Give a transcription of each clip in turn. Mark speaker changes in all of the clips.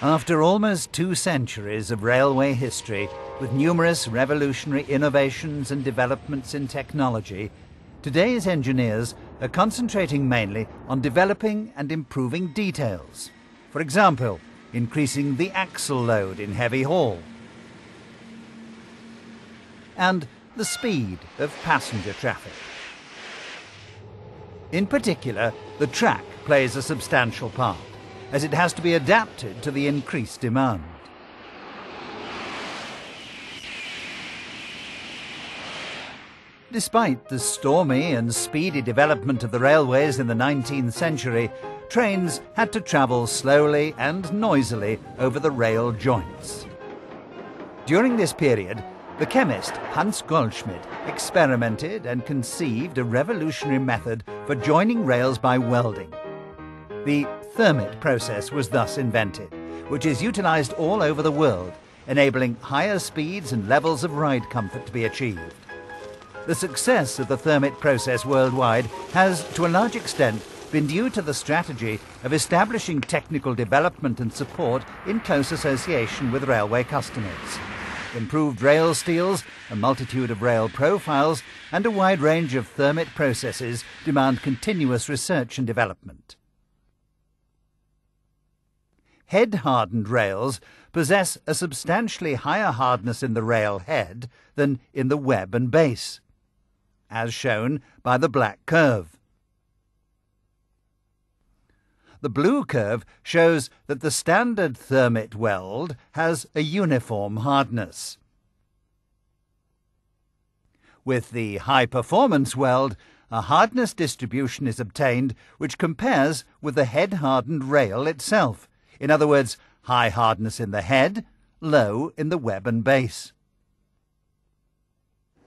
Speaker 1: After almost 2 centuries of railway history, with numerous revolutionary innovations and developments in technology, today's engineers are concentrating mainly on developing and improving details. For example, increasing the axle load in heavy haul, and the speed of passenger traffic. In particular, the track plays a substantial part, as it has to be adapted to the increased demand. Despite the stormy and speedy development of the railways in the 19th century, trains had to travel slowly and noisily over the rail joints. During this period, the chemist Hans Goldschmidt experimented and conceived a revolutionary method for joining rails by welding. The thermit process was thus invented, which is utilized all over the world, enabling higher speeds and levels of ride comfort to be achieved. The success of the thermit process worldwide has, to a large extent, been due to the strategy of establishing technical development and support in close association with railway customers. Improved rail steels, a multitude of rail profiles, and a wide range of thermit processes demand continuous research and development. Head-hardened rails possess a substantially higher hardness in the rail head than in the web and base, as shown by the black curve. The blue curve shows that the standard thermit weld has a uniform hardness. With the high-performance weld, a hardness distribution is obtained which compares with the head-hardened rail itself. In other words, high hardness in the head, low in the web and base.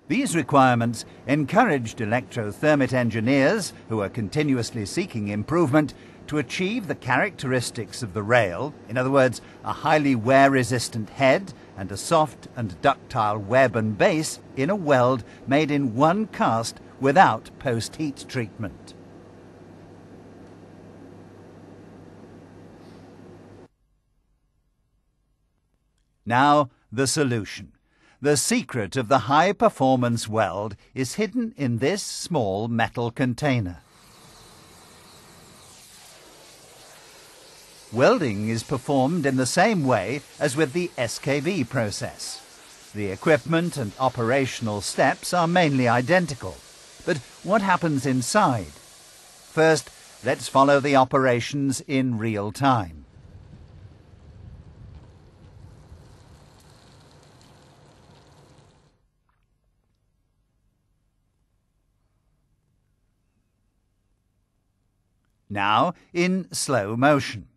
Speaker 1: These requirements encouraged electrothermit engineers, who are continuously seeking improvement, to achieve the characteristics of the rail, in other words, a highly wear-resistant head and a soft and ductile web and base in a weld made in one cast without post-heat treatment. Now, the solution. The secret of the high-performance weld is hidden in this small metal container. Welding is performed in the same way as with the SKV process. The equipment and operational steps are mainly identical. But what happens inside? First, let's follow the operations in real time. Now, in slow motion.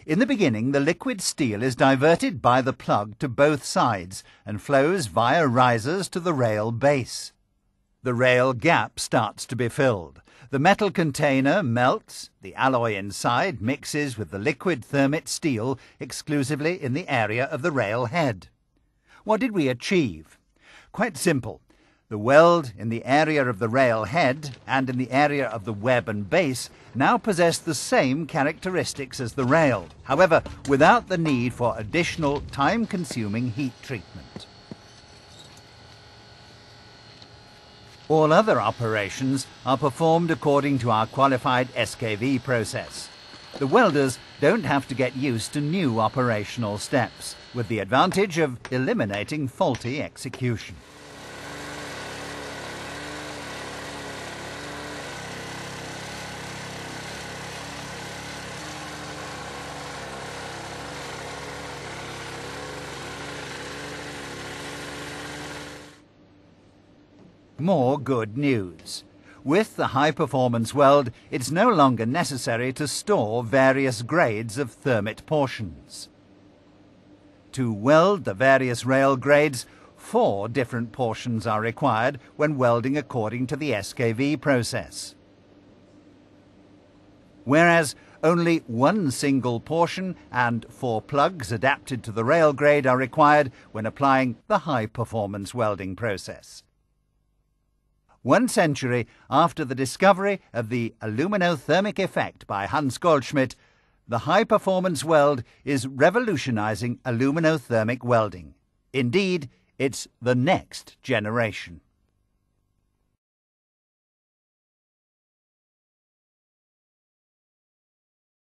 Speaker 1: In the beginning, the liquid steel is diverted by the plug to both sides and flows via risers to the rail base. The rail gap starts to be filled. The metal container melts, the alloy inside mixes with the liquid thermit steel exclusively in the area of the rail head. What did we achieve? Quite simple. The weld in the area of the rail head and in the area of the web and base now possess the same characteristics as the rail, however, without the need for additional time-consuming heat treatment. All other operations are performed according to our qualified SKV process. The welders don't have to get used to new operational steps, with the advantage of eliminating faulty execution. More good news. With the high-performance weld, it's no longer necessary to store various grades of thermit portions. To weld the various rail grades, 4 different portions are required when welding according to the SKV process. Whereas only 1 single portion and 4 plugs adapted to the rail grade are required when applying the high-performance welding process. 1 century after the discovery of the aluminothermic effect by Hans Goldschmidt, the high-performance weld is revolutionizing aluminothermic welding. Indeed, it's the next generation.